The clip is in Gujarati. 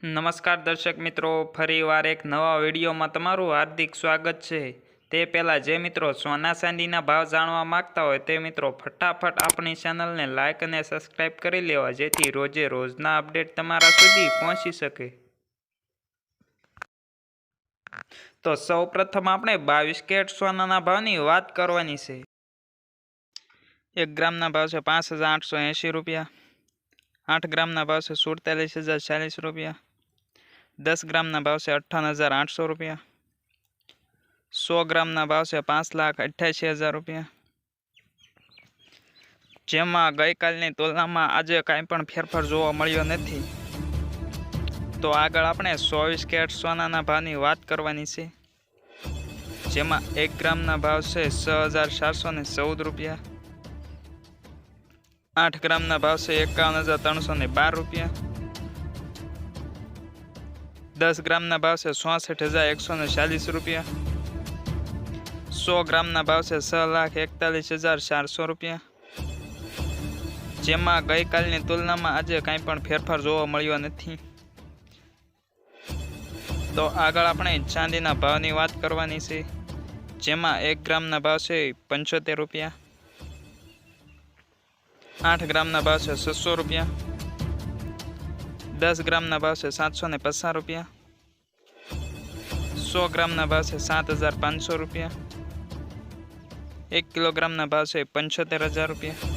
નમસ્કાર દર્શક મિત્રો, ફરીવાર એક નવા વિડીયોમાં તમારું હાર્દિક સ્વાગત છે। તે પહેલાં જે મિત્રો સોના ચાંદીના ભાવ જાણવા માંગતા હોય તે મિત્રો ફટાફટ આપણી ચેનલને લાઇક અને સબસ્ક્રાઈબ કરી લેવા, જેથી રોજે રોજના અપડેટ તમારા સુધી પહોંચી શકે। તો સૌપ્રથમ આપણે 22 કેરેટ સોનાના ભાવની વાત કરવાની છે। 1 ગ્રામના ભાવ છે 5,880 રૂપિયા। 8 ગ્રામના ભાવ છે 47,040 રૂપિયા। 10 ગ્રામના ભાવ છે 58,800 રૂપિયા। 100 ગ્રામના ભાવ છે 5,88,000 રૂપિયા। જેમાં ગઈકાલની તુલનામાં આજે કાંઈ પણ ફેરફાર જોવા મળ્યો નથી। તો આગળ આપણે 24 કેરેટ સોનાના ભાવની વાત કરવાની છે, જેમાં 1 ગ્રામના ભાવ છે 6,414 રૂપિયા। 8 ગ્રામના ભાવ છે 51,312 રૂપિયા। 10 ગ્રામના ભાવ છે 64,140 રૂપિયા। 100 ગ્રામના ભાવ છે 6,41,400 રૂપિયા। જેમાં ગઈકાલની તુલનામાં આજે કાંઈ પણ ફેરફાર જોવા મળ્યો નથી। તો આગળ આપણે ચાંદીના ભાવની વાત કરવાની છે, જેમાં 1 ગ્રામના ભાવ છે 75 રૂપિયા। 8 ગ્રામના ભાવ છે 600 રૂપિયા। 10 ગ્રામના ભાવ છે 750 રૂપિયા। 100 ગ્રામના ભાવ છે 7,500 રૂપિયા। 1 કિલોગ્રામના ભાવ છે 75,000 રૂપિયા।